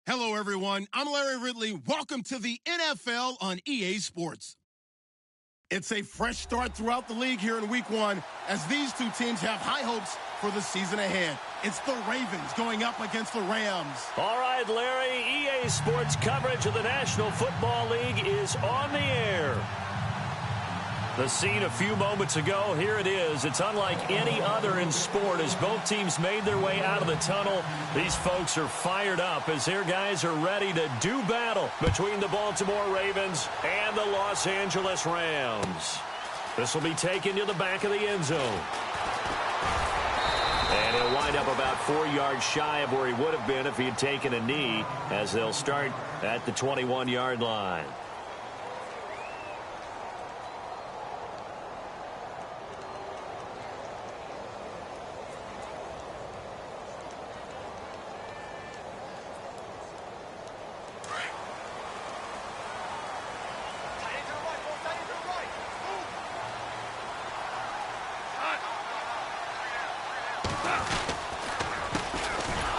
Hello, everyone. I'm Larry Ridley. Welcome to the NFL on EA Sports. It's a fresh start throughout the league here in Week 1 as these two teams have high hopes for the season ahead. It's the Ravens going up against the Rams. All right, Larry, EA Sports coverage of the National Football League is on the air. The scene a few moments ago, here it is. It's unlike any other in sport as both teams made their way out of the tunnel. These folks are fired up as their guys are ready to do battle between the Baltimore Ravens and the Los Angeles Rams. This will be taken to the back of the end zone. And he'll wind up about 4 yards shy of where he would have been if he had taken a knee, as they'll start at the 21-yard line.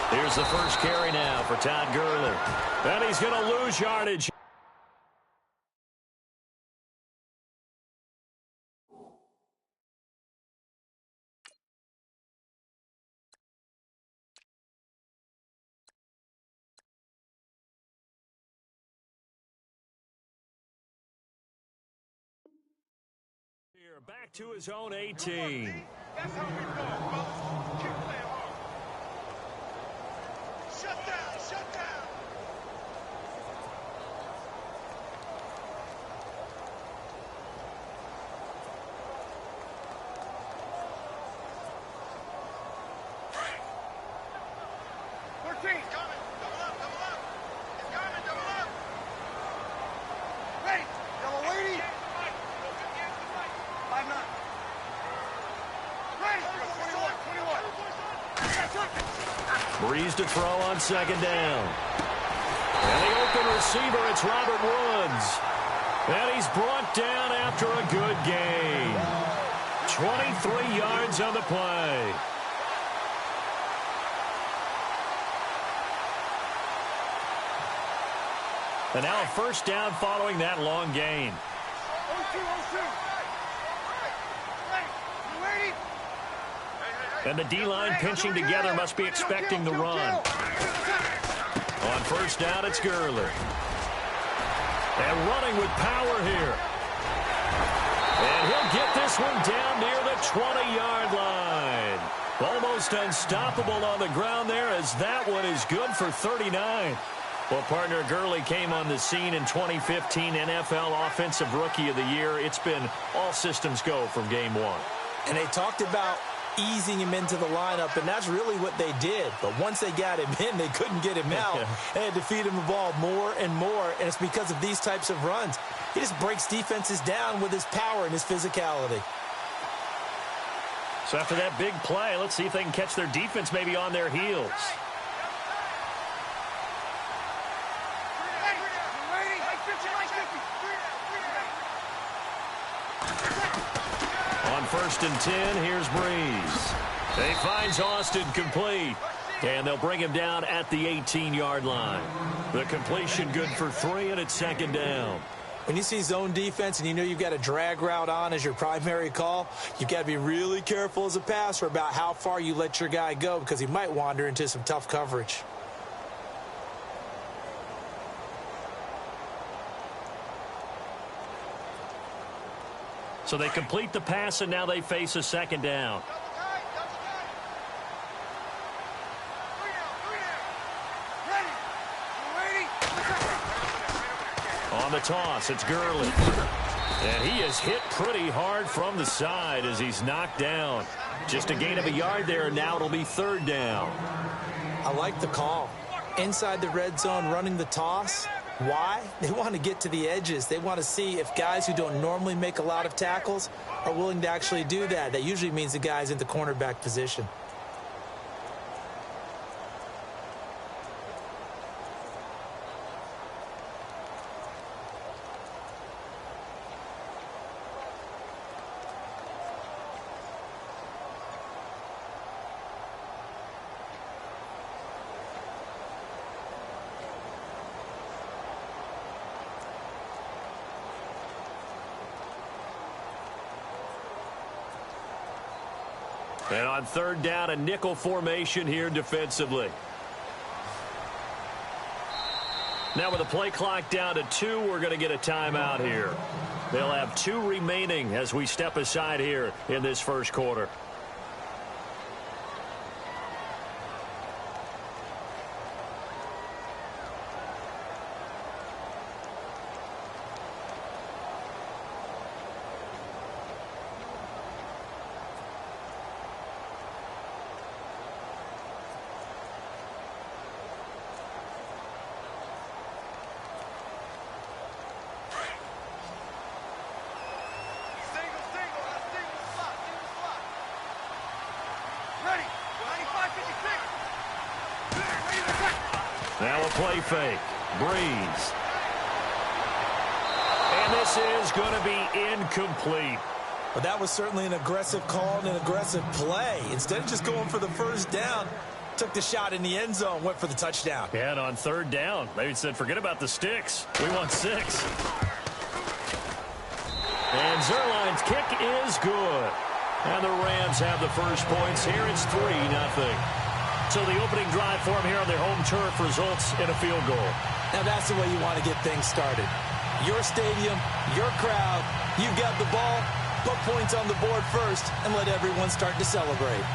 Here's the first carry now for Todd Gurley. And he's going to lose yardage. Here, back to his own 18. That's how we roll. Keep playing hard. Shut down, shut down. Coming. Double up, double up. It's coming, double up. Ready. Yellow lady. 5-9. Ready. 21. Breeze to throw on second down. And the open receiver, it's Robert Woods. And he's brought down after a good gain. 23 yards on the play. And now a first down following that long gain. And the D-line pinching together must be expecting the run. On first down, it's Gurley. And running with power here. And he'll get this one down near the 20-yard line. Almost unstoppable on the ground there as that one is good for 39. Well, partner, Gurley came on the scene in 2015 NFL Offensive Rookie of the Year. It's been all systems go from game one. And they talked about easing him into the lineup, and that's really what they did. But once they got him in, they couldn't get him out. They had to feed him the ball more and more, and it's because of these types of runs. He just breaks defenses down with his power and his physicality. So after that big play, let's see if they can catch their defense maybe on their heels. On 1st and 10, here's Breeze. He finds Austin complete. And they'll bring him down at the 18-yard line. The completion good for 3, and it's second down. When you see zone defense and you know you've got a drag route on as your primary call, you've got to be really careful as a passer about how far you let your guy go because he might wander into some tough coverage. So they complete the pass, and now they face a second down. On the toss, it's Gurley. And he is hit pretty hard from the side as he's knocked down. Just a gain of a yard there, and now it'll be third down. I like the call. Inside the red zone, running the toss. Why? They want to get to the edges. They want to see if guys who don't normally make a lot of tackles are willing to actually do that. That usually means the guy's in the cornerback position. And on third down, a nickel formation here defensively. Now with the play clock down to 2, we're going to get a timeout here. They'll have 2 remaining as we step aside here in this first quarter. Now a play fake. Breeze. And this is going to be incomplete. But that was certainly an aggressive call and an aggressive play. Instead of just going for the first down, took the shot in the end zone, went for the touchdown. Yeah, and on third down, they said, forget about the sticks. We want 6. And Zuerlein's kick is good. And the Rams have the first points here. It's 3-0. So the opening drive for him here on their home turf results in a field goal. Now that's the way you want to get things started. Your stadium, your crowd, you've got the ball, put points on the board first, and let everyone start to celebrate.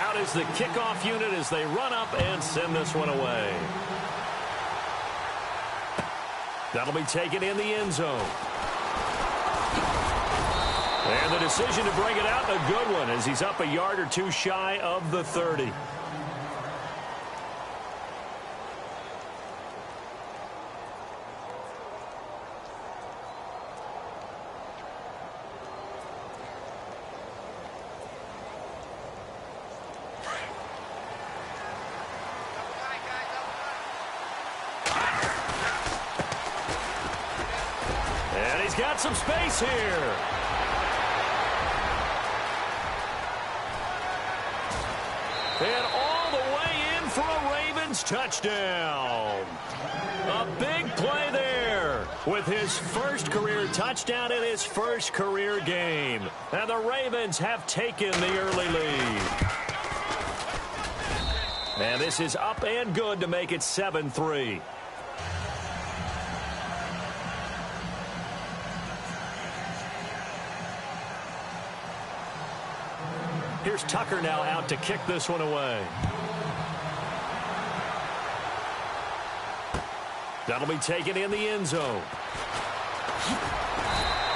Out is the kickoff unit as they run up and send this one away. That'll be taken in the end zone. And the decision to bring it out, a good one, as he's up a yard or 2 shy of the 30. And he's got some space here. And all the way in for a Ravens touchdown. A big play there with his first career touchdown in his first career game. And the Ravens have taken the early lead. And this is up and good to make it 7-3. Here's Tucker now out to kick this one away. That'll be taken in the end zone.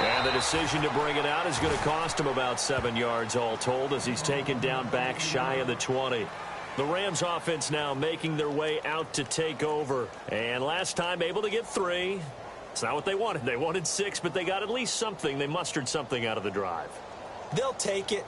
And the decision to bring it out is going to cost him about 7 yards all told as he's taken down back shy of the 20. The Rams offense now making their way out to take over. And last time able to get 3. It's not what they wanted. They wanted 6, but they got at least something. They mustered something out of the drive. They'll take it.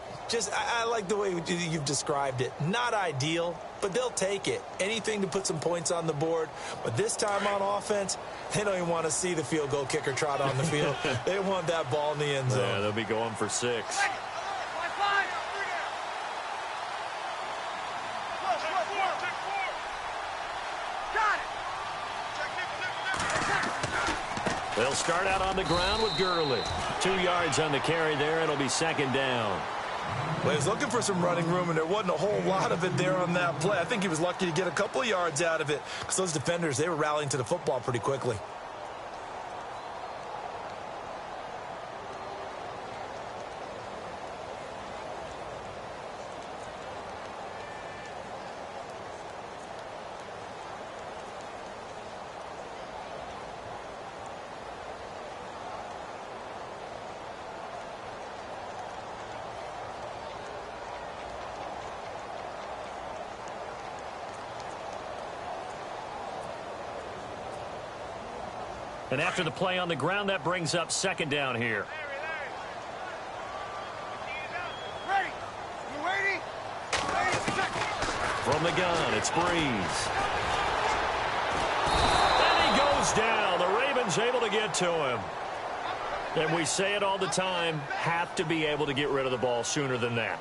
I like the way you've described it. Not ideal, but they'll take it. Anything to put some points on the board. But this time on offense, they don't even want to see the field goal kicker trot on the field. They want that ball in the end zone. Yeah, they'll be going for 6. They'll start out on the ground with Gurley. 2 yards on the carry there. It'll be second down. Well, he was looking for some running room, and there wasn't a whole lot of it there on that play. I think he was lucky to get a couple of yards out of it because those defenders, they were rallying to the football pretty quickly. And after the play on the ground, that brings up second down here. Ready. You waiting? From the gun, it's Breeze. And he goes down. The Ravens able to get to him. And we say it all the time, have to be able to get rid of the ball sooner than that.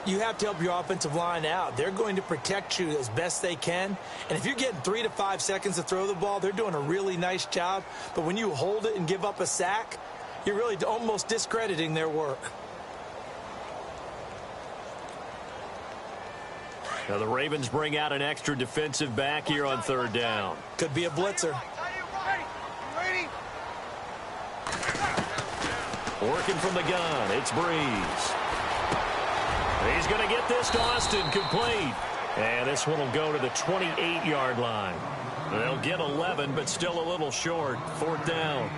You have to help your offensive line out. They're going to protect you as best they can. And if you're getting 3 to 5 seconds to throw the ball, they're doing a really nice job. But when you hold it and give up a sack, You're really almost discrediting their work. Now the Ravens bring out an extra defensive back here on third down. Could be a blitzer. Working from the gun, it's Breeze. He's going to get this to Austin, complete. And this one will go to the 28-yard line. They'll get 11, but still a little short. Fourth down.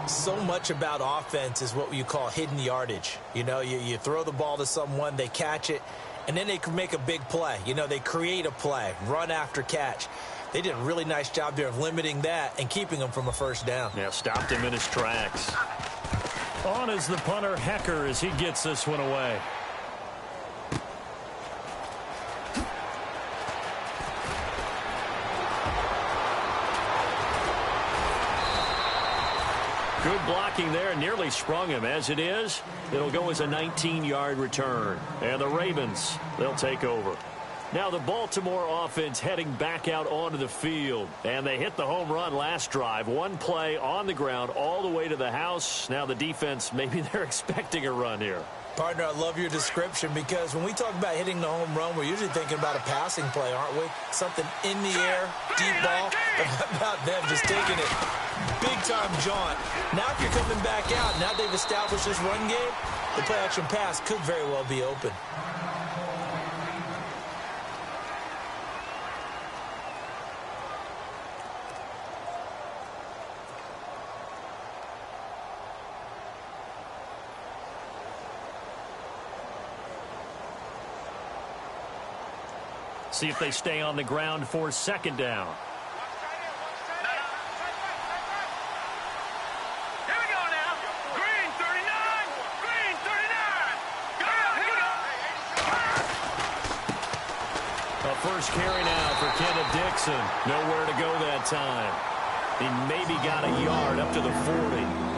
So much about offense is what you call hidden yardage. You know, you throw the ball to someone, they catch it, and then they can make a big play. You know, they create a play, run after catch. They did a really nice job there of limiting that and keeping him from a first down. Yeah, stopped him in his tracks. On is the punter, Hecker, as he gets this one away. Good blocking there, nearly sprung him. As it is, it'll go as a 19-yard return. And the Ravens, they'll take over. Now the Baltimore offense heading back out onto the field. And they hit the home run last drive. One play on the ground all the way to the house. Now the defense, maybe they're expecting a run here. Partner, I love your description because when we talk about hitting the home run, we're usually thinking about a passing play, aren't we? Something in the air, deep ball. But how about them just taking it big-time jaunt? Now if you're coming back out, now they've established this run game, the play-action pass could very well be open. See if they stay on the ground for second down. Here we go now. Green 39. Green 39. Here we go. A first carry now for Kenneth Dixon. Nowhere to go that time. He maybe got a yard up to the 40.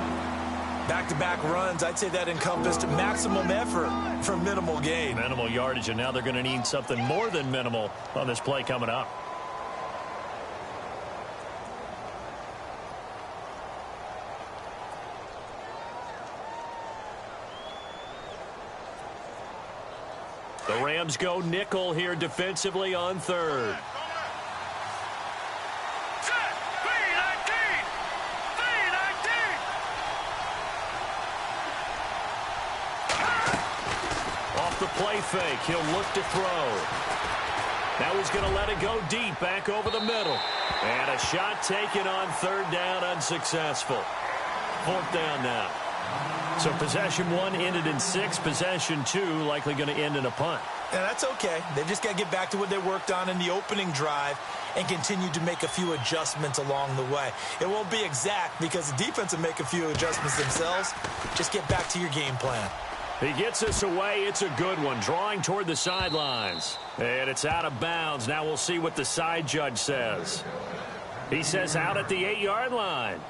Back-to-back runs, I'd say that encompassed maximum effort for minimal gain. Minimal yardage, and now they're going to need something more than minimal on this play coming up. The Rams go nickel here defensively on third. The play fake. He'll look to throw. Now he's going to let it go deep, back over the middle. And a shot taken on third down, unsuccessful. Fourth down now. So possession one ended in 6. Possession 2 likely going to end in a punt. Yeah, that's okay. They've just got to get back to what they worked on in the opening drive and continue to make a few adjustments along the way. It won't be exact because the defense will make a few adjustments themselves. Just get back to your game plan. He gets this away. It's a good one. Drawing toward the sidelines. And it's out of bounds. Now we'll see what the side judge says. He says out at the 8-yard line.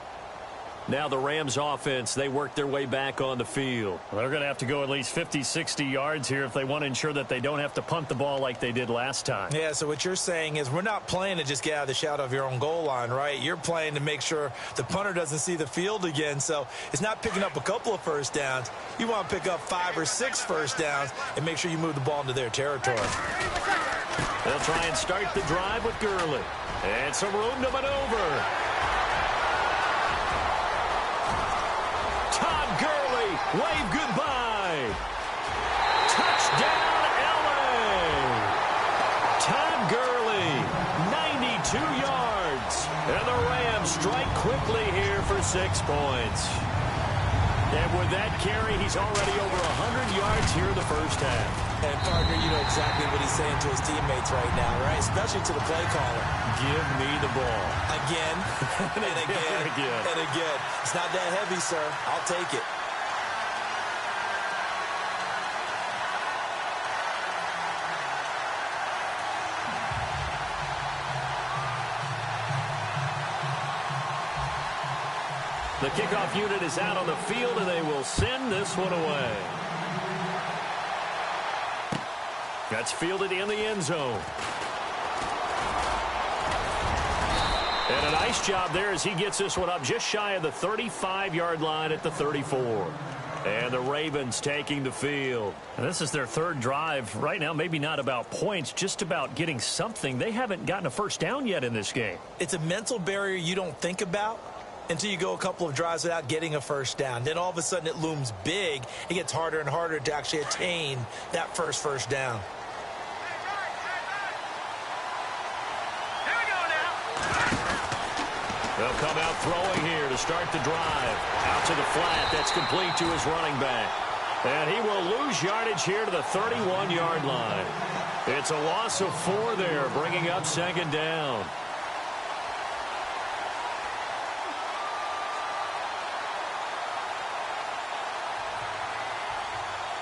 Now the Rams offense, they work their way back on the field. Well, they're going to have to go at least 50, 60 yards here if they want to ensure that they don't have to punt the ball like they did last time. Yeah, so what you're saying is we're not playing to just get out of the shadow of your own goal line, right? You're playing to make sure the punter doesn't see the field again. So it's not picking up a couple of first downs. You want to pick up 5 or 6 first downs and make sure you move the ball into their territory. They'll try and start the drive with Gurley. And some room to maneuver. Wave goodbye. Touchdown, L.A. Todd Gurley, 92 yards. And the Rams strike quickly here for 6 points. And with that carry, he's already over 100 yards here in the first half. And, partner, you know exactly what he's saying to his teammates right now, right? Especially to the play caller. Give me the ball. Again, and again, and again. It's not that heavy, sir. I'll take it. The kickoff unit is out on the field, and they will send this one away. That's fielded in the end zone. And a nice job there as he gets this one up just shy of the 35-yard line at the 34. And the Ravens taking the field. And this is their third drive. Right now, maybe not about points, just about getting something. They haven't gotten a first down yet in this game. It's a mental barrier you don't think about until you go a couple of drives without getting a first down. Then all of a sudden it looms big. It gets harder and harder to actually attain that first down. Here we go now. They'll come out throwing here to start the drive. Out to the flat. That's complete to his running back. And he will lose yardage here to the 31-yard line. It's a loss of 4 there, bringing up second down.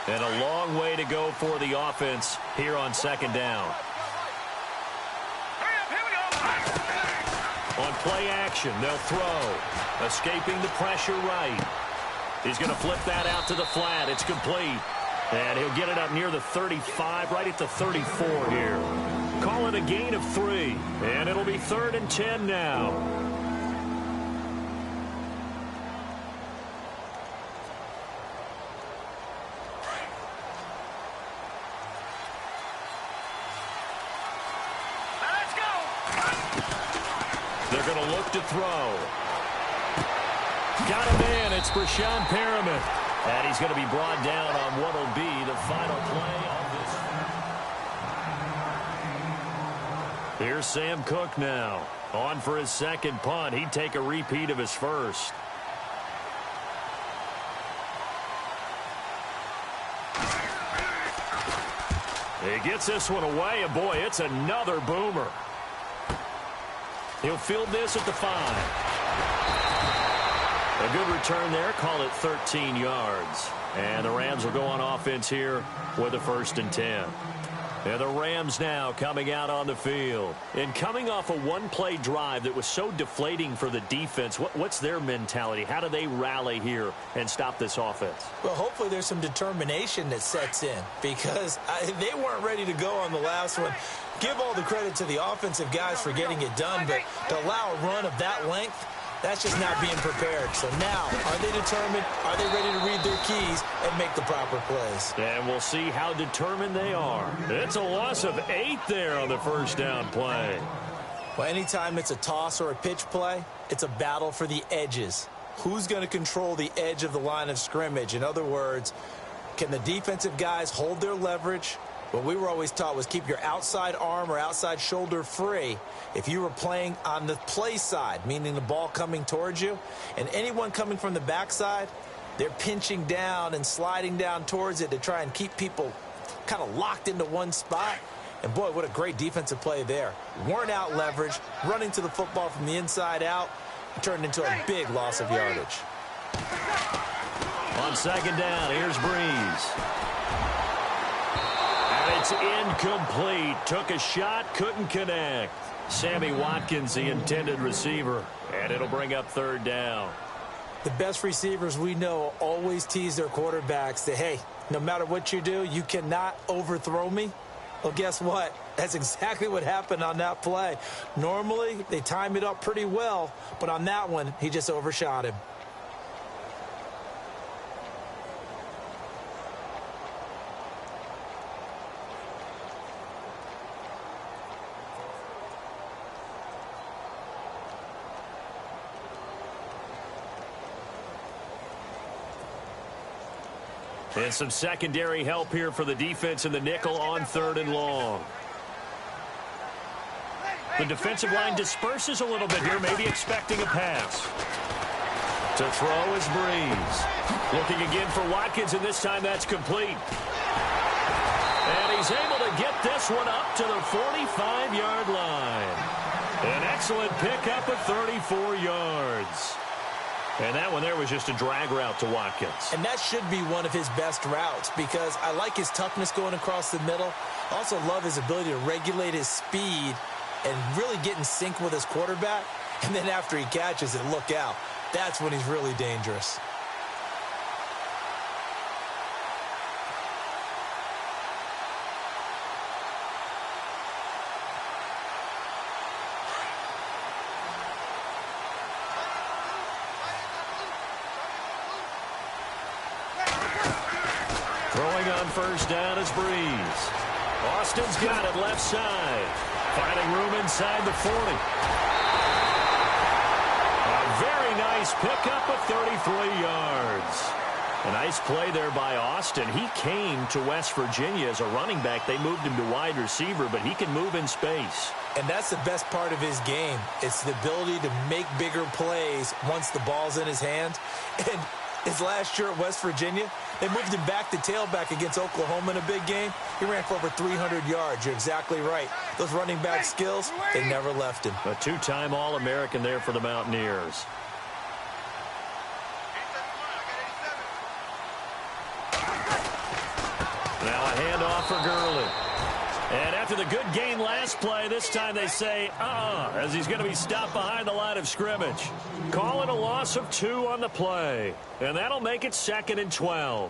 And a long way to go for the offense here on second down. Hurry up, here we go. On play action, they'll throw. Escaping the pressure right. He's going to flip that out to the flat. It's complete. And he'll get it up near the 35, right at the 34 here. Call it a gain of 3. And it'll be 3rd and 10 now. They're going to look to throw. Got a man. It's Breshad Perriman. And he's going to be brought down on what will be the final play of this. Here's Sam Cook now. On for his second punt. He'd take a repeat of his first. He gets this one away, and boy, it's another boomer. He'll field this at the 5. A good return there. Call it 13 yards. And the Rams will go on offense here with a 1st and 10. And the Rams now coming out on the field. And coming off a one-play drive that was so deflating for the defense, what's their mentality? How do they rally here and stop this offense? Well, hopefully there's some determination that sets in because they weren't ready to go on the last one. Give all the credit to the offensive guys for getting it done, but to allow a run of that length, that's just not being prepared. So now, are they determined? Are they ready to read their keys and make the proper plays? And we'll see how determined they are. It's a loss of 8 there on the first down play. Well, anytime it's a toss or a pitch play, it's a battle for the edges. Who's going to control the edge of the line of scrimmage? In other words, can the defensive guys hold their leverage? What we were always taught was keep your outside arm or outside shoulder free if you were playing on the play side, meaning the ball coming towards you. And anyone coming from the backside, they're pinching down and sliding down towards it to try and keep people kind of locked into one spot. And, boy, what a great defensive play there. Weren't out leverage, running to the football from the inside out, turned into a big loss of yardage. On second down, here's Breeze. And it's incomplete. Took a shot, couldn't connect. Sammy Watkins, the intended receiver. And it'll bring up 3rd down. The best receivers we know always tease their quarterbacks that, hey, no matter what you do, you cannot overthrow me. Well, guess what? That's exactly what happened on that play. Normally, they time it up pretty well, but on that one, he just overshot him. And some secondary help here for the defense in the nickel on 3rd and long. The defensive line disperses a little bit here, maybe expecting a pass. To throw is Breeze. Looking again for Watkins, and this time that's complete. And he's able to get this one up to the 45-yard line. An excellent pickup of 34 yards. And that one there was just a drag route to Watkins. And that should be one of his best routes because I like his toughness going across the middle. Also love his ability to regulate his speed and really get in sync with his quarterback. And then after he catches it, look out. That's when he's really dangerous. Throwing on first down is Breeze. Austin's got it left side. Finding room inside the 40. A very nice pickup of 33 yards. A nice play there by Austin. He came to West Virginia as a running back. They moved him to wide receiver, but he can move in space. And that's the best part of his game. It's the ability to make bigger plays once the ball's in his hand. And his last year at West Virginia, they moved him back to tailback against Oklahoma in a big game. He ran for over 300 yards. You're exactly right. Those running back skills, they never left him. A two-time All-American there for the Mountaineers. Now a handoff for Gurley. And after the good gain last play, this time they say, as he's going to be stopped behind the line of scrimmage. Call it a loss of 2 on the play. And that'll make it 2nd and 12.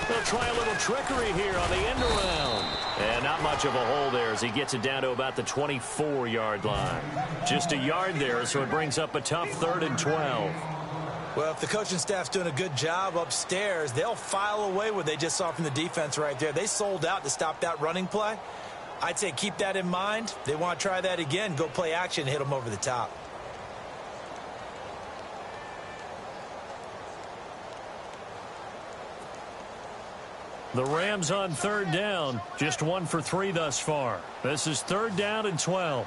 They'll try a little trickery here on the end around. And not much of a hole there as he gets it down to about the 24-yard line. Just a yard there, so it brings up a tough 3rd and 12. Well, if the coaching staff's doing a good job upstairs, they'll file away what they just saw from the defense right there. They sold out to stop that running play. I'd say keep that in mind. They want to try that again, go play action, hit them over the top. The Rams on 3rd down. Just 1 for 3 thus far. This is 3rd down and 12.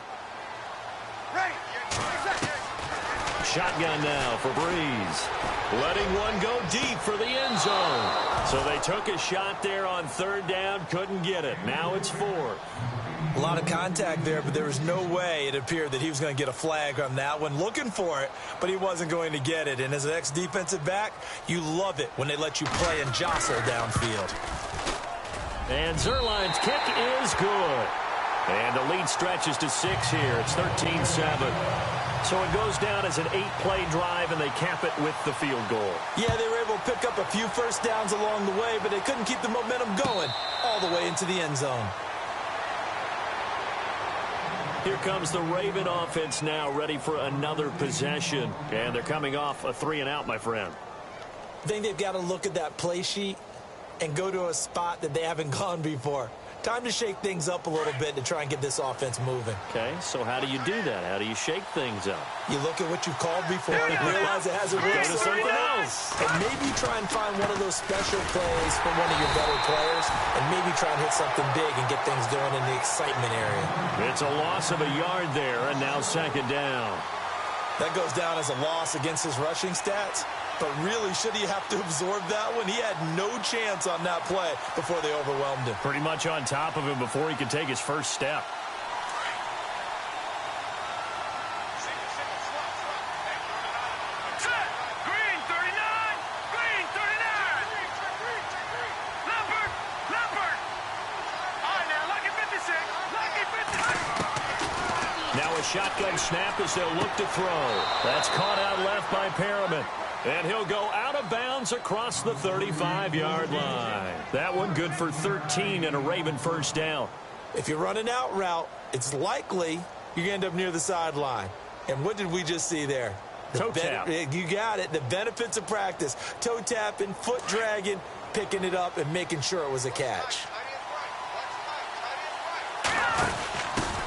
Shotgun now for Breeze. Letting one go deep for the end zone. So they took a shot there on 3rd down. Couldn't get it. Now it's 4th. A lot of contact there, but there was no way it appeared that he was going to get a flag on that one. Looking for it, but he wasn't going to get it. And as an ex-defensive back, you love it when they let you play and jostle downfield. And Zuerlein's kick is good. And the lead stretches to 6 here. It's 13-7. So it goes down as an 8-play drive, and they cap it with the field goal. Yeah, they were able to pick up a few first downs along the way, but they couldn't keep the momentum going all the way into the end zone. Here comes the Raven offense now, ready for another possession. And they're coming off a 3-and-out, my friend. I think they've got to look at that play sheet and go to a spot that they haven't gone before. Time to shake things up a little bit to try and get this offense moving. Okay, so how do you do that? How do you shake things up? You look at what you've called before and realize it hasn't worked. Go to something else. And maybe try and find one of those special plays from one of your better players, and maybe try and hit something big and get things going in the excitement area. It's a loss of a yard there, and now 2nd down. That goes down as a loss against his rushing stats. But really, should he have to absorb that one? He had no chance on that play before they overwhelmed him. Pretty much on top of him before he could take his first step. Green 39! Green 39! Leopard! Leopard! All right, now, lucky 56! Lucky 56! Now a shotgun snap as they'll look to throw. That's caught out left by Perriman. And he'll go out of bounds across the 35-yard line. That one good for 13 and a Raven first down. If you're running out route, it's likely you're going to end up near the sideline. And what did we just see there? Toe tap. You got it. The benefits of practice. Toe tapping, foot dragging, picking it up, and making sure it was a catch.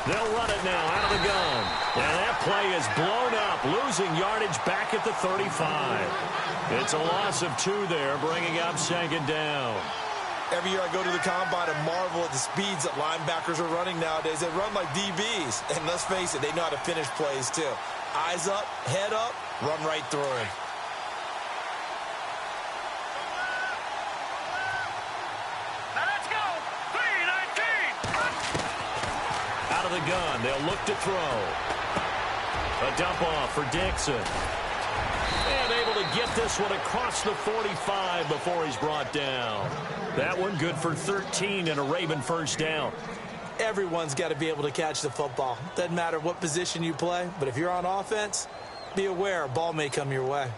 They'll run it now out of the gun. And that play is blown up, losing yardage back at the 35. It's a loss of 2 there, bringing up 2nd down. Every year I go to the combine and marvel at the speeds that linebackers are running nowadays. They run like DBs. And let's face it, they know how to finish plays too. Eyes up, head up, run right through him. Now let's go! 3-19! Out of the gun, they'll look to throw. A dump off for Dixon. And able to get this one across the 45 before he's brought down. That one good for 13 and a Raven first down. Everyone's got to be able to catch the football. Doesn't matter what position you play, but if you're on offense, be aware a ball may come your way.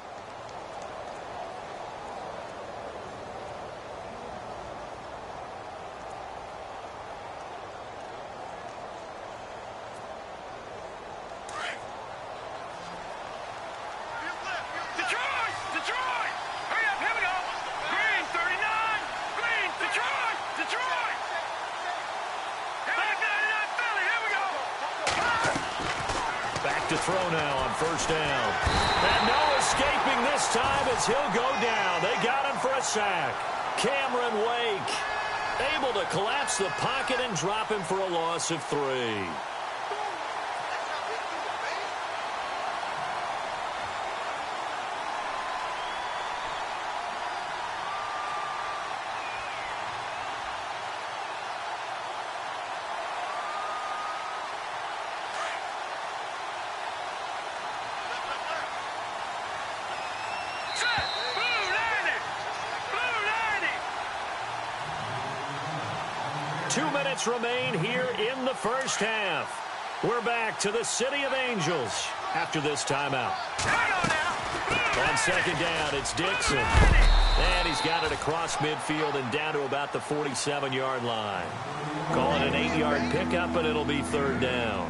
To throw now on first down. And no escaping this time as he'll go down. They got him for a sack. Cameron Wake able to collapse the pocket and drop him for a loss of 3. Remain here in the first half. We're back to the City of Angels after this timeout. On second down, it's Dixon. And he's got it across midfield and down to about the 47-yard line. Call it an 8-yard pickup, and it'll be third down.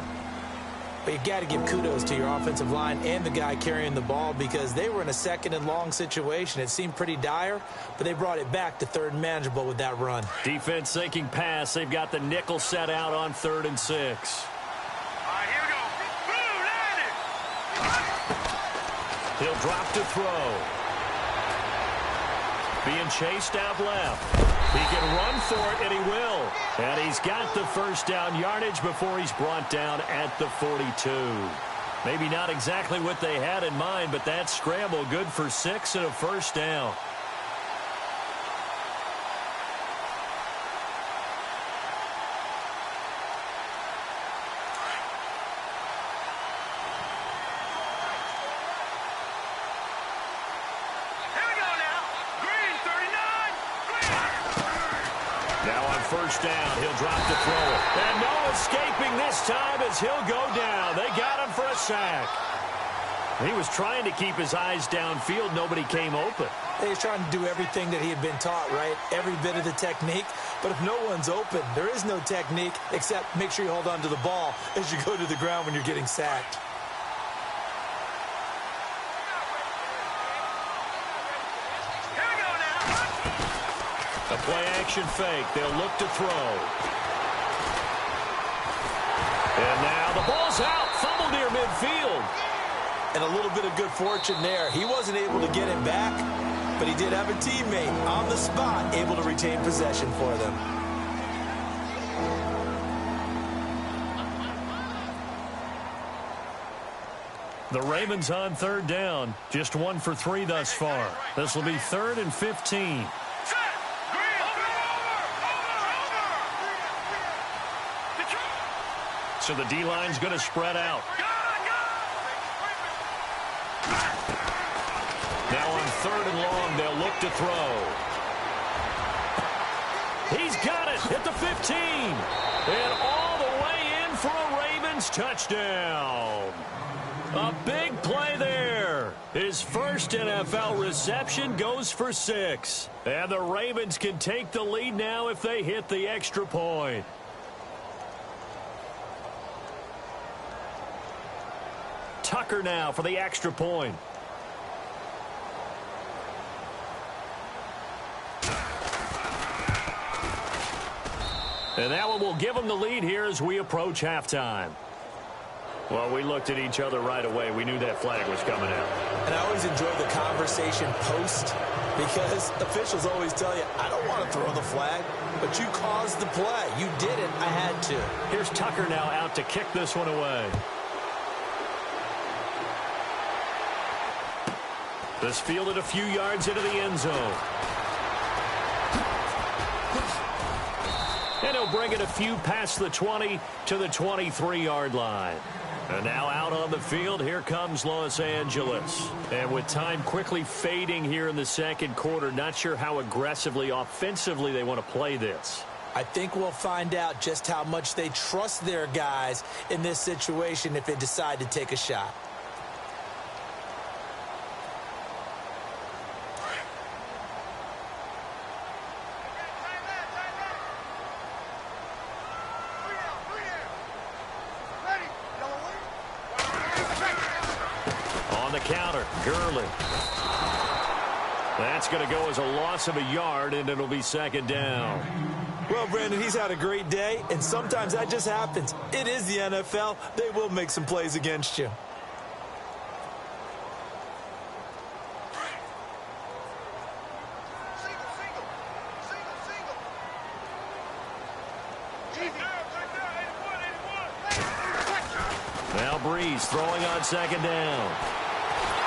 But you got to give kudos to your offensive line and the guy carrying the ball because they were in a second and long situation. It seemed pretty dire, but they brought it back to third and manageable with that run. Defense sinking pass. They've got the nickel set out on 3rd and 6. All right, here we go. Blue, He'll drop to throw. Being chased out left. He can run for it, and he will. And he's got the first down yardage before he's brought down at the 42. Maybe not exactly what they had in mind, but that scramble good for 6 and a first down. First down, he'll drop to throw it. And no escaping this time as he'll go down. They got him for a sack. He was trying to keep his eyes downfield. Nobody came open. He's trying to do everything that he had been taught, right? Every bit of the technique. But if no one's open, there is no technique except make sure you hold on to the ball as you go to the ground when you're getting sacked. A play-action fake. They'll look to throw. And now the ball's out. Fumble near midfield. And a little bit of good fortune there. He wasn't able to get it back, but he did have a teammate on the spot able to retain possession for them. The Ravens on third down. Just 1 for 3 thus far. This will be 3rd and 15. So the D-line's going to spread out. Now on 3rd and long, they'll look to throw. He's got it at the 15. And all the way in for a Ravens touchdown. A big play there. His first NFL reception goes for 6. And the Ravens can take the lead now if they hit the extra point. Tucker now for the extra point. And that one will give them the lead here as we approach halftime. Well, we looked at each other right away. We knew that flag was coming out. And I always enjoy the conversation post because officials always tell you, I don't want to throw the flag, but you caused the play. You did it. I had to. Here's Tucker now out to kick this one away. This fielded a few yards into the end zone. And he'll bring it a few past the 20 to the 23-yard line. And now out on the field, here comes Los Angeles. And with time quickly fading here in the second quarter, not sure how aggressively, offensively they want to play this. I think we'll find out just how much they trust their guys in this situation if they decide to take a shot. On the counter, Gurley. That's going to go as a loss of a yard, and it'll be second down. Well, Brandon, he's had a great day, and sometimes that just happens. It is the NFL. They will make some plays against you. Now Breeze throwing on second down.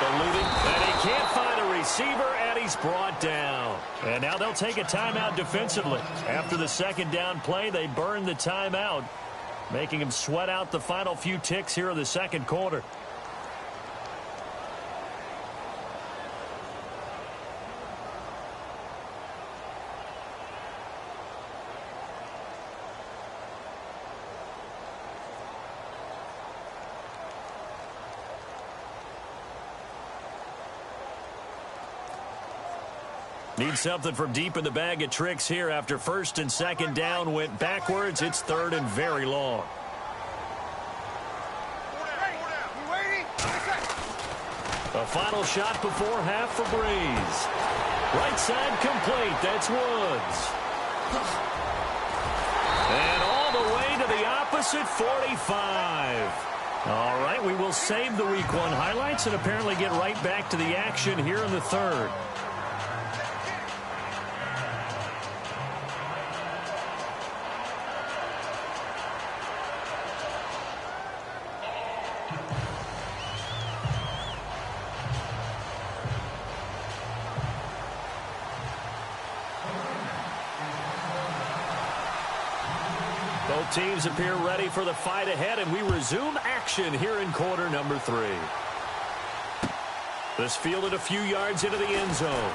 Eluding, and he can't find a receiver, and he's brought down. And now they'll take a timeout defensively. After the second down play, they burn the timeout, making him sweat out the final few ticks here in the second quarter. Need something from deep in the bag of tricks here after first and second down went backwards. It's third and very long. A final shot before half for Breeze. Right side complete. That's Woods. And all the way to the opposite 45. All right, we will save the Week 1 highlights and apparently get right back to the action here in the third. Both teams appear ready for the fight ahead, and we resume action here in quarter number 3. This fielded a few yards into the end zone.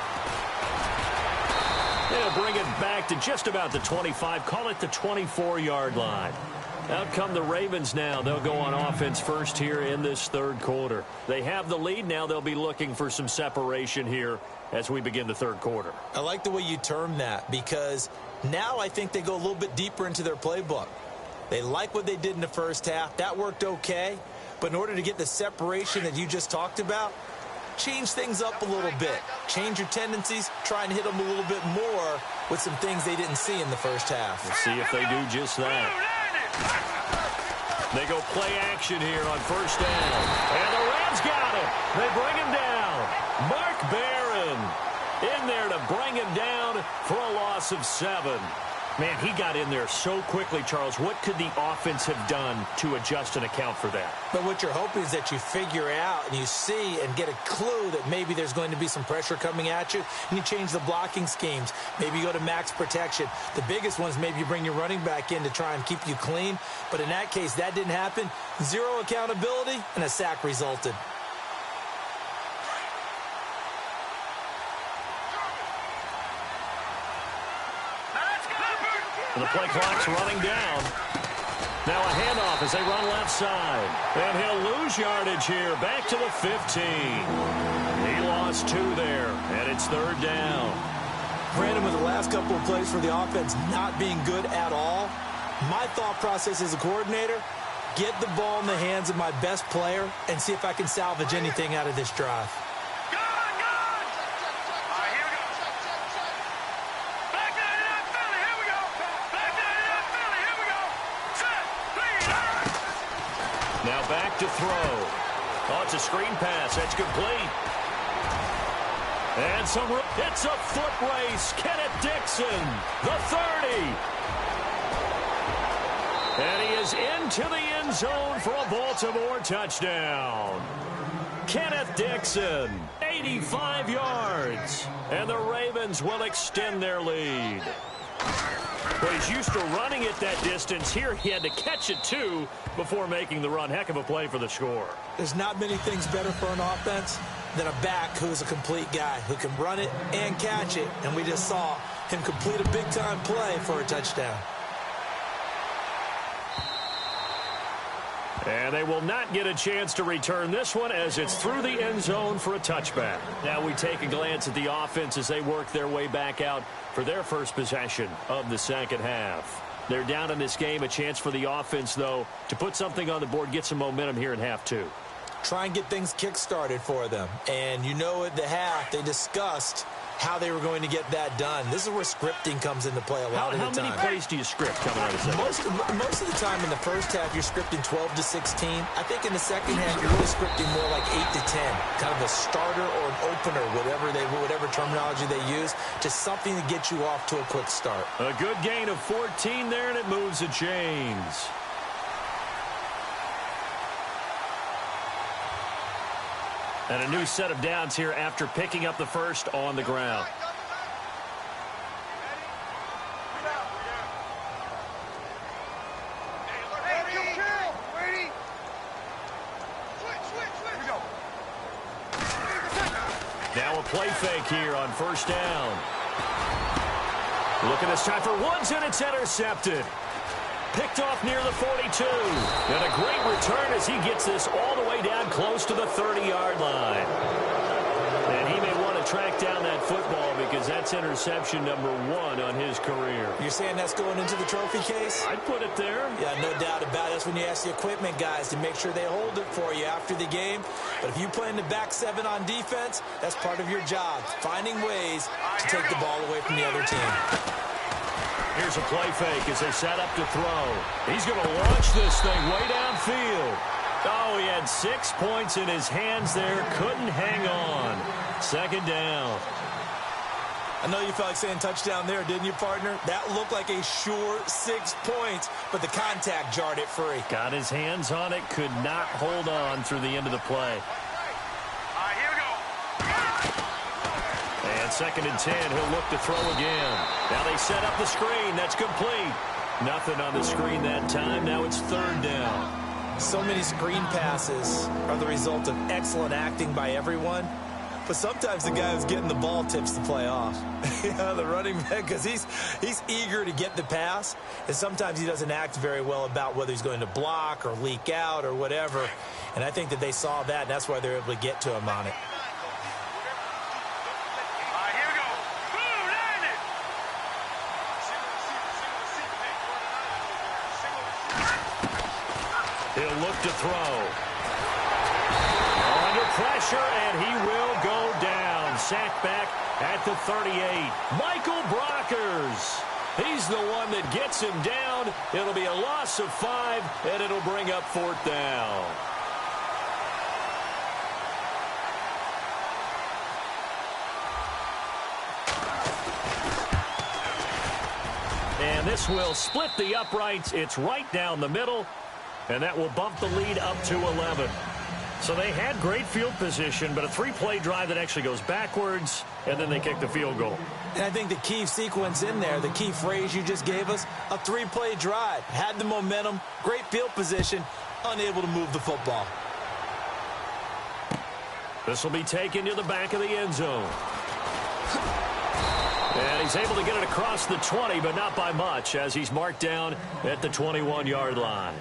They'll bring it back to just about the 25, call it the 24-yard line. Out come the Ravens now. They'll go on offense first here in this third quarter. They have the lead. Now they'll be looking for some separation here as we begin the third quarter. I like the way you term that, because now I think they go a little bit deeper into their playbook. They like what they did in the first half. That worked okay. But in order to get the separation that you just talked about, change things up a little bit. Change your tendencies. Try and hit them a little bit more with some things they didn't see in the first half. We'll see if they do just that. They go play action here on first down. And the Rams got him. They bring him down. Mark Barron in there to bring him down for a loss of 7. Man, he got in there so quickly, Charles. What could the offense have done to adjust and account for that? But what you're hoping is that you figure out and you see and get a clue that maybe there's going to be some pressure coming at you, and you change the blocking schemes. Maybe you go to max protection. The biggest one is maybe you bring your running back in to try and keep you clean. But in that case, that didn't happen. Zero accountability, and a sack resulted. And the play clock's running down. Now a handoff as they run left side. And he'll lose yardage here. Back to the 15. He lost 2 there. And it's third down. Brandon, with the last couple of plays for the offense not being good at all, my thought process as a coordinator, get the ball in the hands of my best player and see if I can salvage anything out of this drive. Now back to throw. Oh, it's a screen pass. That's complete. And it's a foot race. Kenneth Dixon, the 30. And he is into the end zone for a Baltimore touchdown. Kenneth Dixon, 85 yards. And the Ravens will extend their lead. Well, he's used to running it that distance. Here he had to catch it, too, before making the run. Heck of a play for the score. There's not many things better for an offense than a back who is a complete guy, who can run it and catch it. And we just saw him complete a big-time play for a touchdown. And they will not get a chance to return this one as it's through the end zone for a touchback. Now we take a glance at the offense as they work their way back out for their first possession of the second half. They're down in this game. A chance for the offense, though, to put something on the board, get some momentum here in half two. Try and get things kick-started for them. And you know at the half they discussed how they were going to get that done. This is where scripting comes into play a lot of the time. How many plays do you script coming out of the second? Most of the time in the first half, you're scripting 12 to 16. I think in the second half, you're really scripting more like 8 to 10. Kind of a starter or an opener, whatever terminology they use, just something to get you off to a quick start. A good gain of 14 there, and it moves the chains. And a new set of downs here after picking up the first on the ground. Now a play fake here on first down. Looking this time for Woods, and it's intercepted. Picked off near the 42. And a great return as he gets this all the way down close to the 30-yard line. And he may want to track down that football because that's interception number 1 on his career. You're saying that's going into the trophy case? I'd put it there. Yeah, no doubt about it. That's when you ask the equipment guys to make sure they hold it for you after the game. But if you play in the back 7 on defense, that's part of your job, finding ways to take the ball away from the other team. Here's a play fake as they set up to throw. He's going to launch this thing way downfield. Oh, he had 6 points in his hands there. Couldn't hang on. Second down. I know you felt like saying touchdown there, didn't you, partner? That looked like a sure 6 points, but the contact jarred it free. Got his hands on it, could not hold on through the end of the play. And 2nd and 10, he'll look to throw again. Now they set up the screen. That's complete. Nothing on the screen that time. Now it's 3rd down. So many screen passes are the result of excellent acting by everyone. But sometimes the guy who's getting the ball tips the play off. The running back, because he's eager to get the pass. And sometimes he doesn't act very well about whether he's going to block or leak out or whatever. And I think that they saw that, and that's why they're able to get to him on it. He'll look to throw. Under pressure, and he will go down. Sacked back at the 38. Michael Brockers. He's the one that gets him down. It'll be a loss of 5, and it'll bring up 4th down. And this will split the uprights. It's right down the middle. And that will bump the lead up to 11. So they had great field position, but a 3-play drive that actually goes backwards, and then they kick the field goal. And I think the key sequence in there, the key phrase you just gave us, a 3-play drive. Had the momentum, great field position, unable to move the football. This will be taken to the back of the end zone. And he's able to get it across the 20, but not by much, as he's marked down at the 21-yard line.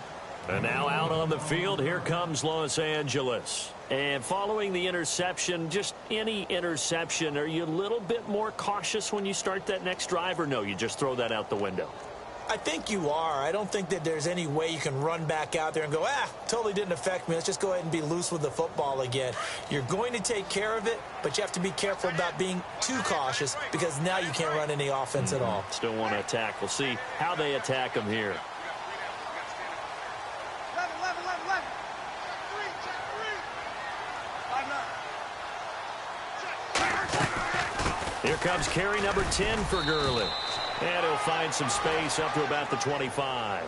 And now out on the field, here comes Los Angeles. And following the interception, just any interception, are you a little bit more cautious when you start that next drive, or no, you just throw that out the window? I think you are. I don't think that there's any way you can run back out there and go, totally didn't affect me. Let's just go ahead and be loose with the football again. You're going to take care of it, but you have to be careful about being too cautious because now you can't run any offense at all. Still want to attack. We'll see how they attack them here. Here comes carry number 10 for Gurley. And he'll find some space up to about the 25.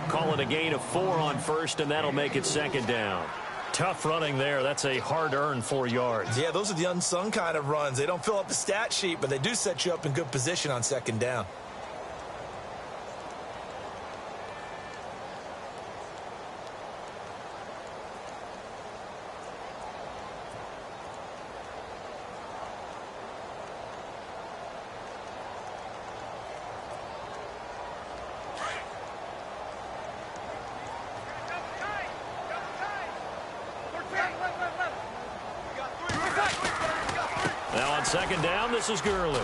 Call it a gain of 4 on first, and that'll make it 2nd down. Tough running there. That's a hard-earned 4 yards. Yeah, those are the unsung kind of runs. They don't fill up the stat sheet, but they do set you up in good position on 2nd down. second down, this is Gurley.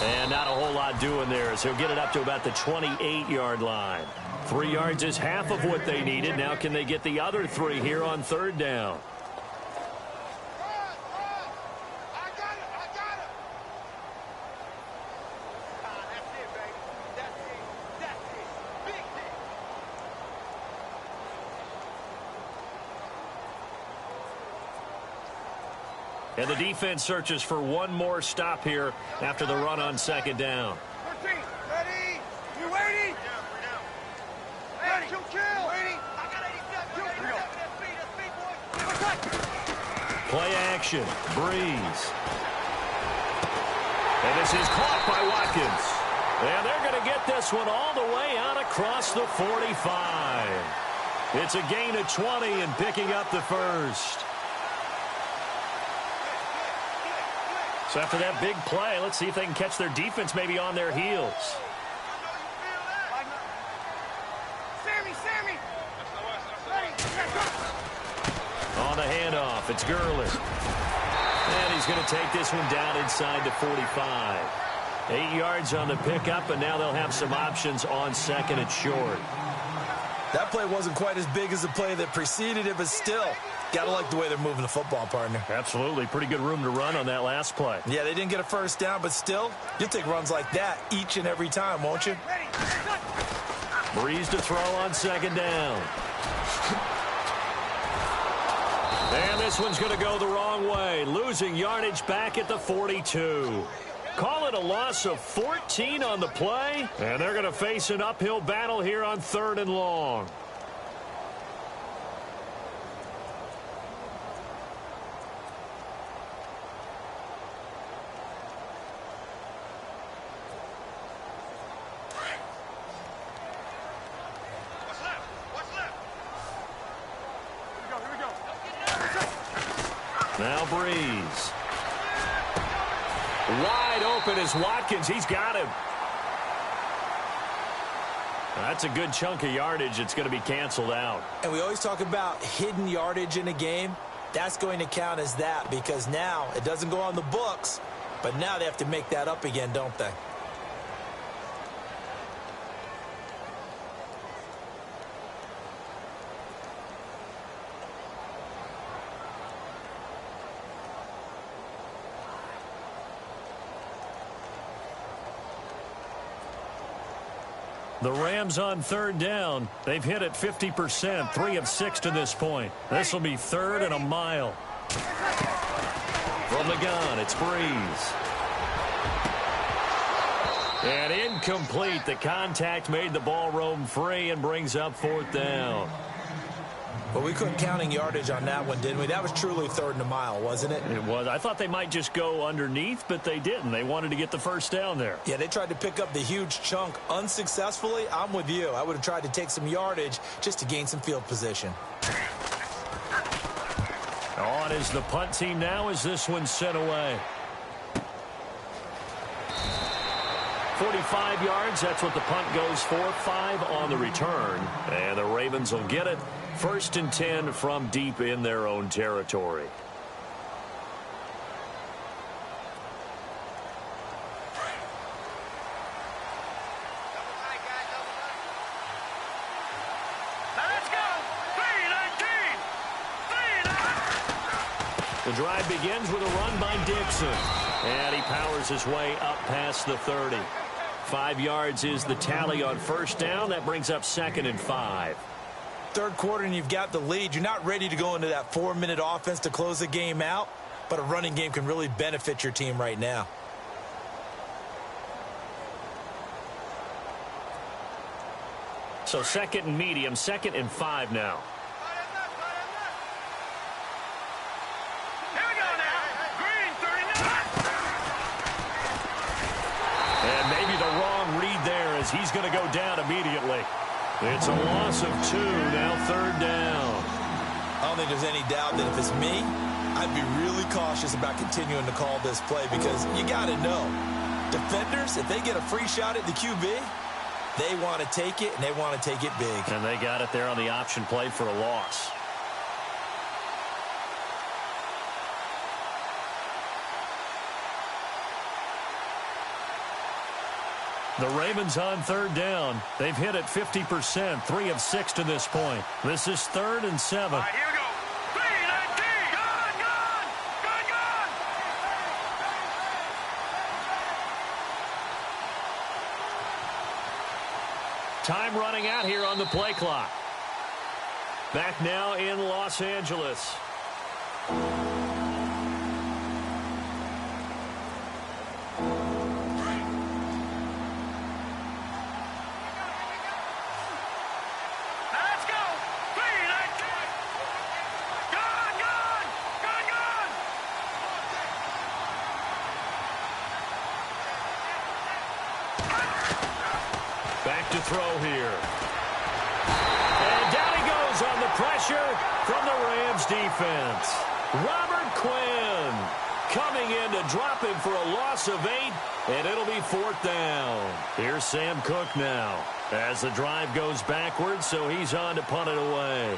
And not a whole lot doing there, so he'll get it up to about the 28-yard line. 3 yards is half of what they needed. Now can they get the other 3 here on third down? And the defense searches for one more stop here after the run on second down. 13, ready? You waiting? Ready, kill. Waiting. I got 87. Play action. Breeze. And this is caught by Watkins. And they're going to get this one all the way out across the 45. It's a gain of 20 and picking up the first. So after that big play, let's see if they can catch their defense maybe on their heels. Sammy. On the handoff, it's Gurley. And he's going to take this one down inside the 45. 8 yards on the pickup, and now they'll have some options on second and short. That play wasn't quite as big as the play that preceded it, but still, got to like the way they're moving the football, partner. Absolutely. Pretty good room to run on that last play. Yeah, they didn't get a first down, but still, you'll take runs like that each and every time, won't you? Breeze to throw on second down. And this one's going to go the wrong way, losing yardage back at the 42. Call it a loss of 14 on the play, and they're going to face an uphill battle here on third and long. Here we go. Now Breeze. Wide open is Watkins. He's got him. That's a good chunk of yardage. It's going to be canceled out. And we always talk about hidden yardage in a game. That's going to count as that because now it doesn't go on the books, but now they have to make that up again, don't they? The Rams on third down. They've hit it 50%, 3 of 6 to this point. This will be third and a mile. From the gun, it's Breeze. And incomplete. The contact made the ball roam free and brings up fourth down. But we couldn't counting yardage on that one, didn't we? That was truly third and a mile, wasn't it? It was. I thought they might just go underneath, but they didn't. They wanted to get the first down there. Yeah, they tried to pick up the huge chunk unsuccessfully. I'm with you. I would have tried to take some yardage just to gain some field position. On is the punt team now as this one's sent away. 45 yards, that's what the punt goes for. 5 on the return. And the Ravens will get it. 1st and 10 from deep in their own territory. Let's go. 3-19. The drive begins with a run by Dixon. And he powers his way up past the 30. 5 yards is the tally on first down. That brings up 2nd and 5. Third quarter and you've got the lead. You're not ready to go into that 4-minute offense to close the game out, but a running game can really benefit your team right now. So 2nd and medium, 2nd and 5 now. Here we go now. Green 39. And maybe the wrong read there as he's going to go down immediately. It's a loss of 2, now 3rd down. I don't think there's any doubt that if it's me, I'd be really cautious about continuing to call this play because you got to know, defenders, if they get a free shot at the QB, they want to take it, and they want to take it big. And they got it there on the option play for a loss. The Ravens on third down. They've hit it 50%, 3 of 6 to this point. This is 3rd and 7. All right, here we go. 3, 19. Gone. Time running out here on the play clock. Back now in Los Angeles. Let's go. 3, 19. Gone. Back to throw here. And down he goes on the pressure from the Rams defense. Robert Quinn coming in to drop him for a loss of 8, and it'll be 4th down. Here's Sam Cook now as the drive goes backwards, so he's on to punt it away.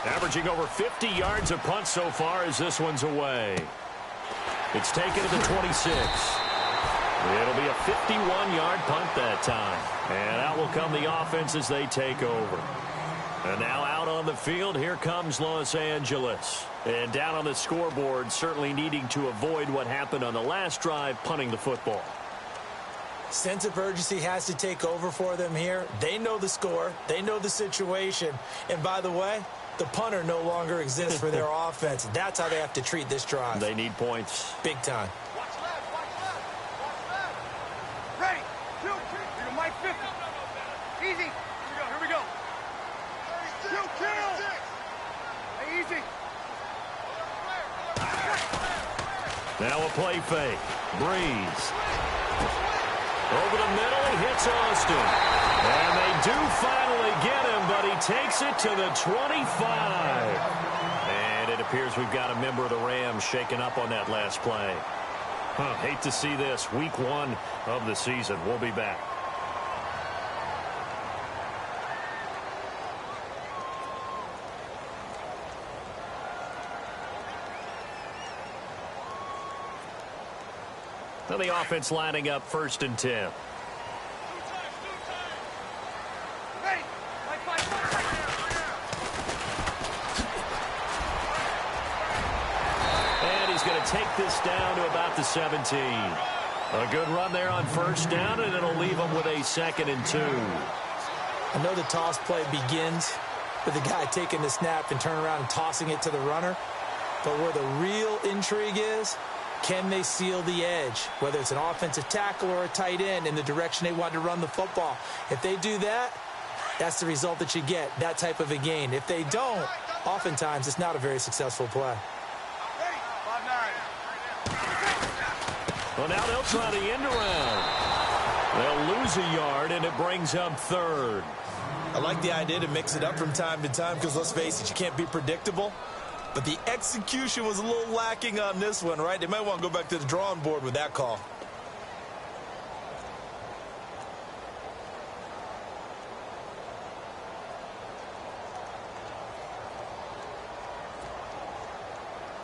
Averaging over 50 yards of punt so far as this one's away. It's taken to the 26. It'll be a 51-yard punt that time. And out will come the offense as they take over. And now out on the field, here comes Los Angeles. And down on the scoreboard, certainly needing to avoid what happened on the last drive, punting the football. Sense of urgency has to take over for them here. They know the score. They know the situation. And by the way, the punter no longer exists for their offense. That's how they have to treat this drive. They need points. Big time. Watch left. Ready. 2. You're Mike 50. Easy. Here we go. 2, kill. Hey, easy. Now a play fake. Breeze. Over the middle, he hits Austin. And they do finally get him, but he takes it to the 25. And it appears we've got a member of the Rams shaken up on that last play. Hate to see this. Week 1 of the season. We'll be back. Now the offense lining up 1st and 10. Ready. Mike 5. And he's going to take this down to about the 17. A good run there on 1st down, and it'll leave him with a 2nd and 2. I know the toss play begins with the guy taking the snap and turning around and tossing it to the runner. But where the real intrigue is, can they seal the edge, whether it's an offensive tackle or a tight end, in the direction they want to run the football? If they do that, that's the result that you get, that type of a gain. If they don't, oftentimes it's not a very successful play. Ready. 5-9. Well, now they'll try the end around. They'll lose a yard, and it brings up 3rd. I like the idea to mix it up from time to time because, let's face it, you can't be predictable. But the execution was a little lacking on this one, right? They might want to go back to the drawing board with that call.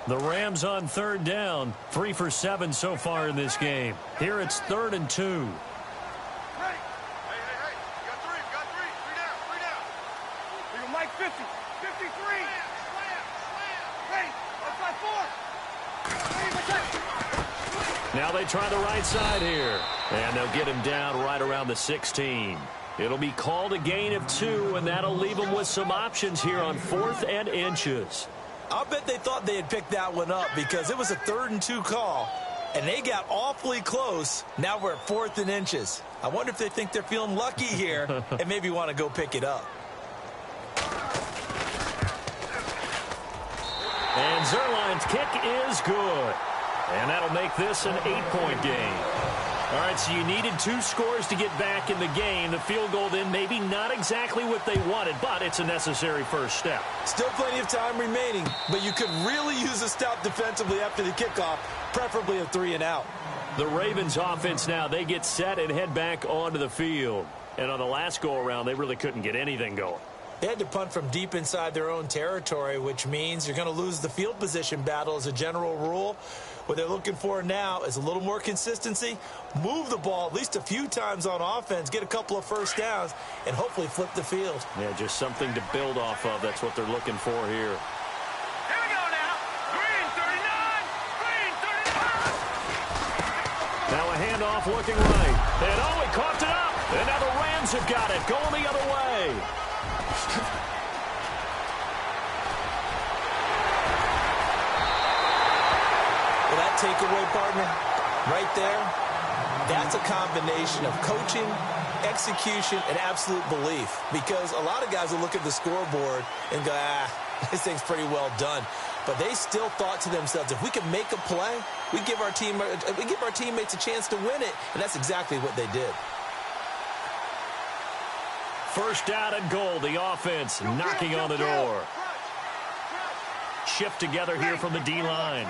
The Rams on 3rd down, 3 for 7 so far in this game. Here it's 3rd and 2. Ready. Hey. You got 3. 3 down. You're Mike 50. 53. Ready. 5-4. Now they try the right side here. And they'll get him down right around the 16. It'll be called a gain of 2, and that'll leave them with some options here on 4th and inches. I'll bet they thought they had picked that one up because it was a 3rd and 2 call, and they got awfully close. Now we're at 4th and inches. I wonder if they think they're feeling lucky here and maybe want to go pick it up. And Zuerlein's kick is good. And that'll make this an 8-point game. All right, so you needed 2 scores to get back in the game. The field goal then maybe not exactly what they wanted, but it's a necessary first step. Still plenty of time remaining, but you could really use a stop defensively after the kickoff, preferably a 3-and-out. The Ravens offense now, they get set and head back onto the field. And on the last go-around, they really couldn't get anything going. They had to punt from deep inside their own territory, which means you're going to lose the field position battle as a general rule. What they're looking for now is a little more consistency, move the ball at least a few times on offense, get a couple of first downs, and hopefully flip the field. Yeah, just something to build off of. That's what they're looking for here. Here we go now. Green 39. Green 39. Now a handoff looking right. And oh, he coughed it up. And now the Rams have got it, going the other way. Well, that takeaway, partner, right there, that's a combination of coaching, execution, and absolute belief. Because a lot of guys will look at the scoreboard and go, this thing's pretty well done. But they still thought to themselves, if we can make a play, we give our teammates a chance to win it. And that's exactly what they did. First down and goal, the offense knocking on the door. Shift together here from the D-line.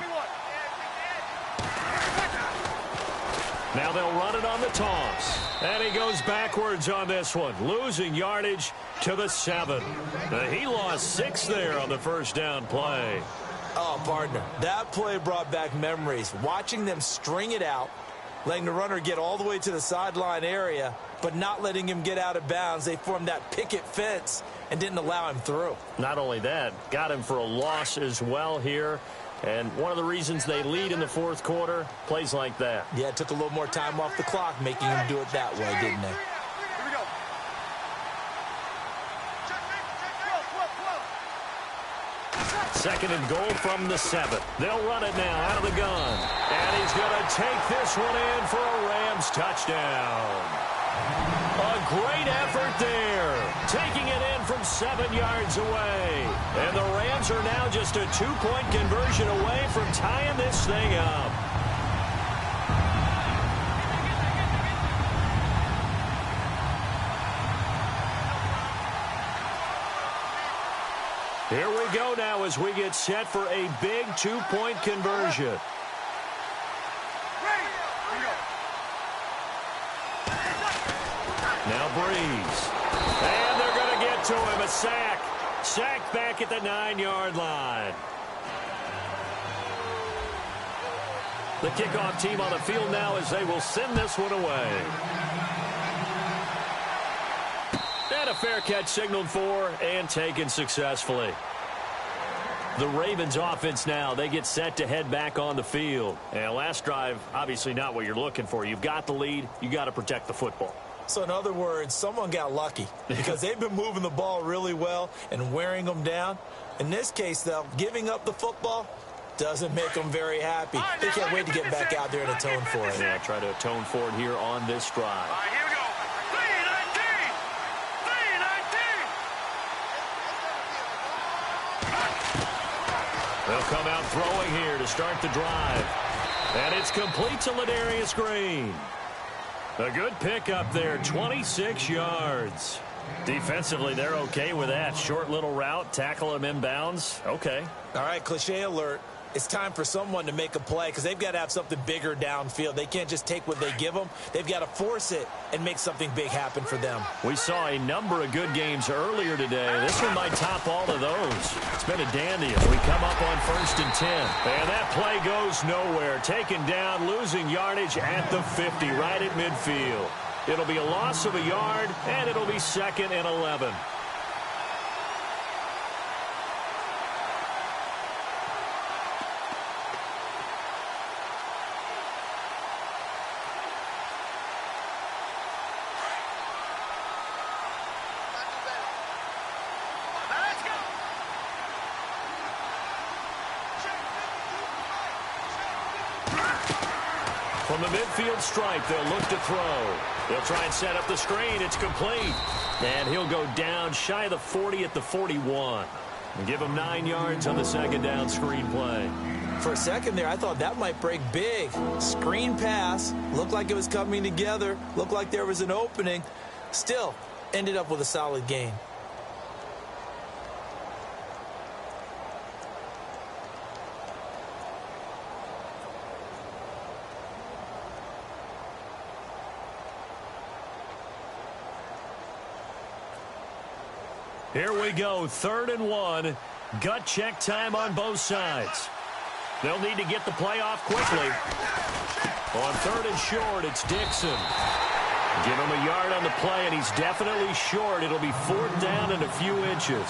Now they'll run it on the toss. And he goes backwards on this one, losing yardage to the 7. He lost 6 there on the first down play. Oh, partner, that play brought back memories. Watching them string it out, letting the runner get all the way to the sideline area, but not letting him get out of bounds. They formed that picket fence and didn't allow him through. Not only that, got him for a loss as well here. And one of the reasons they lead in the fourth quarter, plays like that. Yeah, it took a little more time off the clock, making him do it that way, didn't they? Here we go. Second and goal from the 7. They'll run it now out of the gun. And he's going to take this one in for a Rams touchdown. A great effort there, taking it in from 7 yards away. And the Rams are now just a 2-point conversion away from tying this thing up. Here we go now as we get set for a big 2-point conversion. Now Breeze. And they're going to get to him. A sack. Sack back at the 9-yard line. The kickoff team on the field now as they will send this one away. And a fair catch signaled for and taken successfully. The Ravens offense now, they get set to head back on the field. And last drive, obviously not what you're looking for. You've got the lead. You got to protect the football. So in other words, someone got lucky because they've been moving the ball really well and wearing them down. In this case, though, giving up the football doesn't make them very happy. They can't wait to get back out there and atone for it. Yeah, try to atone for it here on this drive. All right, here we go. 319. 319. They'll come out throwing here to start the drive. And it's complete to Ladarius Green. A good pickup there, 26 yards. Defensively, they're okay with that. Short little route, tackle him inbounds. Okay. All right, cliche alert. It's time for someone to make a play because they've got to have something bigger downfield. They can't just take what they give them. They've got to force it and make something big happen for them. We saw a number of good games earlier today. This one might top all of those. It's been a dandy as we come up on 1st and 10. And that play goes nowhere. Taken down, losing yardage at the 50, right at midfield. It'll be a loss of a yard, and it'll be 2nd and 11. From the midfield stripe, they'll look to throw. They'll try and set up the screen. It's complete. And he'll go down shy of the 40 at the 41. And give him 9 yards on the 2nd down screen play. For a second there, I thought that might break big. Screen pass. Looked like it was coming together. Looked like there was an opening. Still, ended up with a solid gain. Here we go, 3rd and 1. Gut check time on both sides. They'll need to get the play off quickly. On 3rd and short, it's Dixon. Give him a yard on the play, and he's definitely short. It'll be 4th down and a few inches.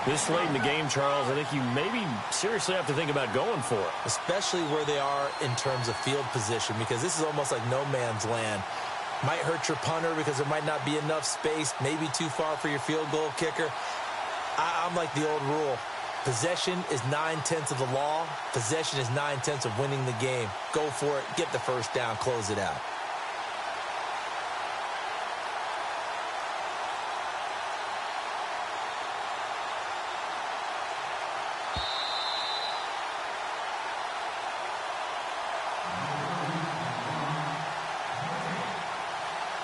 This late in the game, Charles, I think you maybe seriously have to think about going for it. Especially where they are in terms of field position, because this is almost like no man's land. Might hurt your punter because there might not be enough space, maybe too far for your field goal kicker. I'm like the old rule. Possession is 9/10 of the law. Possession is 9/10 of winning the game. Go for it. Get the first down. Close it out.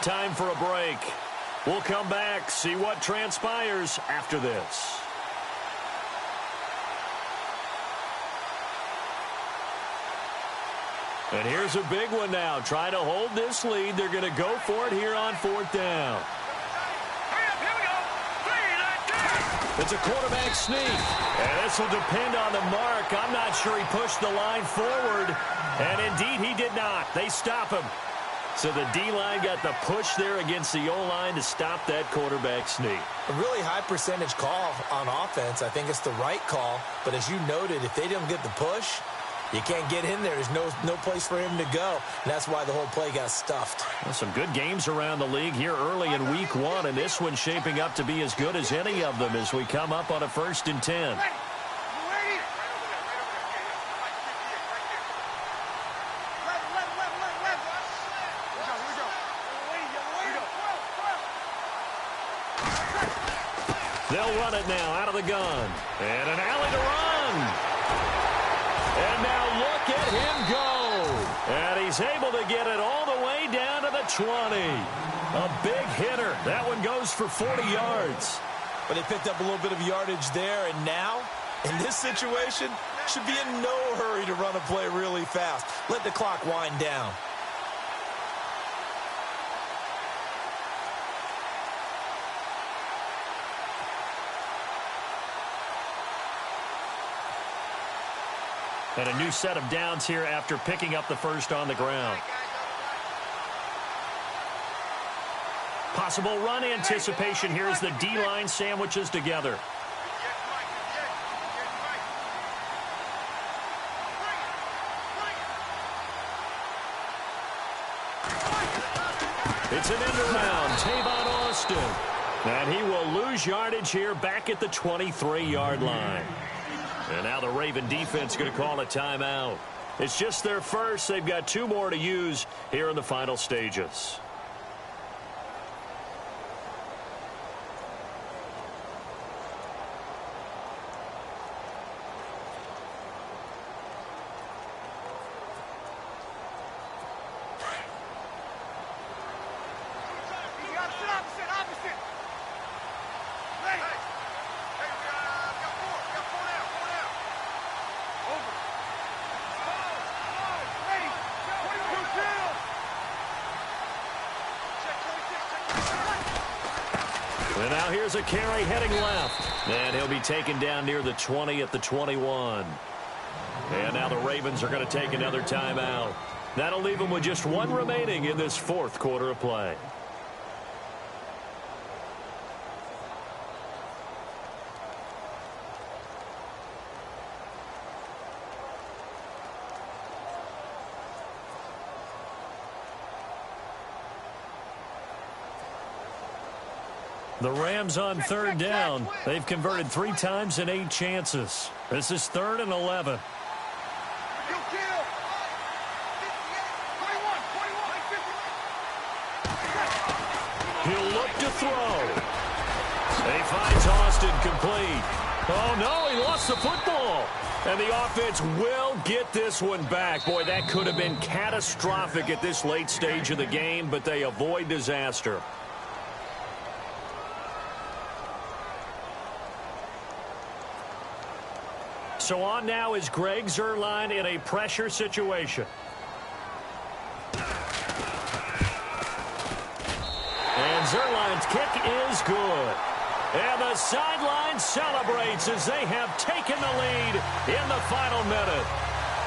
Time for a break. We'll come back, see what transpires after this. And here's a big one now. Trying to hold this lead. They're going to go for it here on 4th down. It's a quarterback sneak. And this will depend on the mark. I'm not sure he pushed the line forward. And indeed, he did not. They stop him. So the D-line got the push there against the O-line to stop that quarterback sneak. A really high percentage call on offense. I think it's the right call. But as you noted, if they don't get the push, you can't get in there. There's no place for him to go. And that's why the whole play got stuffed. Well, some good games around the league here early in week 1, and this one's shaping up to be as good as any of them as we come up on a 1st and 10. They'll run it now out of the gun. And an alley to run. And now look at him go. And he's able to get it all the way down to the 20. A big hitter. That one goes for 40 yards. But they picked up a little bit of yardage there, and now, in this situation, should be in no hurry to run a play really fast. Let the clock wind down. And a new set of downs here after picking up the first on the ground. Possible run anticipation here as the D-line sandwiches together. It's an end around. Tavon Austin. And he will lose yardage here back at the 23-yard line. And now the Raven defense going to call a timeout. It's just their first. They've got 2 more to use here in the final stages. And now here's a carry heading left. And he'll be taken down near the 20 at the 21. And now the Ravens are going to take another timeout. That'll leave them with just 1 remaining in this 4th quarter of play. The Rams on 3rd down. They've converted 3 times in 8 chances. This is 3rd and 11. He'll look to throw. He finds Austin complete. Oh, no, he lost the football. And the offense will get this one back. Boy, that could have been catastrophic at this late stage of the game, but they avoid disaster. So on now is Greg Zuerlein in a pressure situation. And Zuerlein's kick is good. And the sideline celebrates as they have taken the lead in the final minute.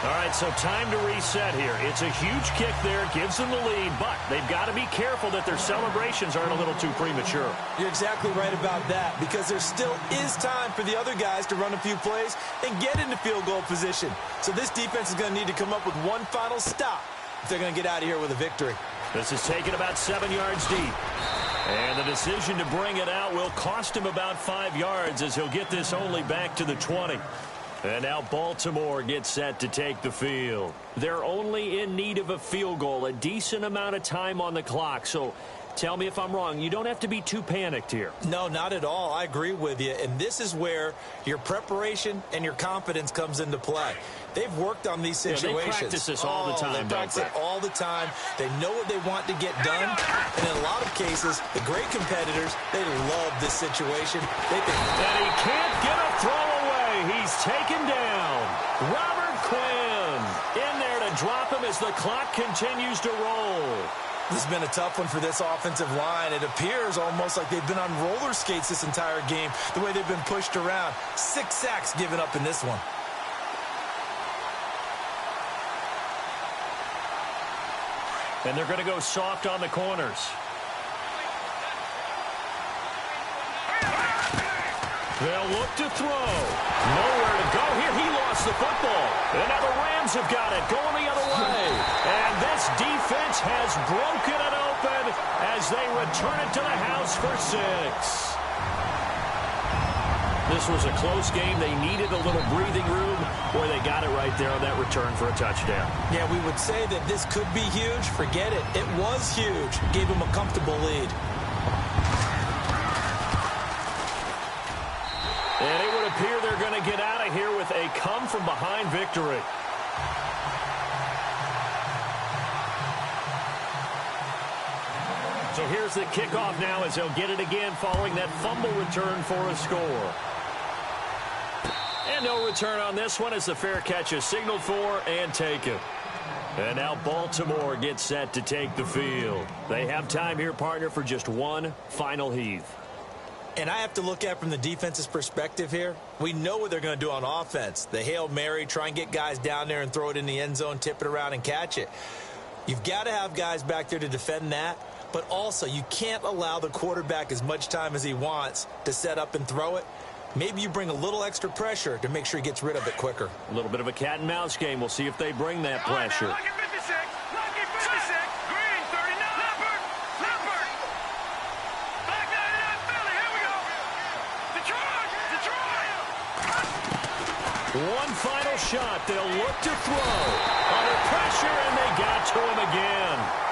All right, so time to reset here. It's a huge kick there, gives them the lead, but they've got to be careful that their celebrations aren't a little too premature. You're exactly right about that, because there still is time for the other guys to run a few plays and get into field goal position. So this defense is going to need to come up with one final stop if they're going to get out of here with a victory. This is taken about 7 yards deep. And the decision to bring it out will cost him about 5 yards as he'll get this only back to the 20. And now Baltimore gets set to take the field. They're only in need of a field goal, a decent amount of time on the clock. So tell me if I'm wrong. You don't have to be too panicked here. No, not at all. I agree with you. And this is where your preparation and your confidence comes into play. They've worked on these situations. Yeah, they practice this all the time. They practice it all the time. They know what they want to get done. And in a lot of cases, the great competitors, they love this situation. They think, and he can't get a throw away. He's taken down. Robert Quinn in there to drop him as the clock continues to roll. This has been a tough one for this offensive line. It appears almost like they've been on roller skates this entire game, the way they've been pushed around. 6 sacks given up in this one. And they're going to go soft on the corners. They'll look to throw. Nowhere to go here. He lost the football. And now the Rams have got it going the other way. And this defense has broken it open as they return it to the house for 6. This was a close game. They needed a little breathing room. Boy, they got it right there on that return for a touchdown. Yeah, we would say that this could be huge. Forget it. It was huge. Gave them a comfortable lead. And it would appear they're going to get out of here with a come-from-behind victory. So here's the kickoff now as they'll get it again following that fumble return for a score. And no return on this one as the fair catch is signaled for and taken. And now Baltimore gets set to take the field. They have time here, partner, for just one final heave. And I have to look at it from the defense's perspective here. We know what they're going to do on offense. The Hail Mary, try and get guys down there and throw it in the end zone, tip it around and catch it. You've got to have guys back there to defend that. But also, you can't allow the quarterback as much time as he wants to set up and throw it. Maybe you bring a little extra pressure to make sure he gets rid of it quicker. A little bit of a cat and mouse game. We'll see if they bring that pressure. Lucky 56. Lucky 56. Green 39. Leopard. Leopard. Black 99 Philly. Here we go. Detroit. Detroit. One final shot. They'll look to throw. Under pressure, and they got to him again.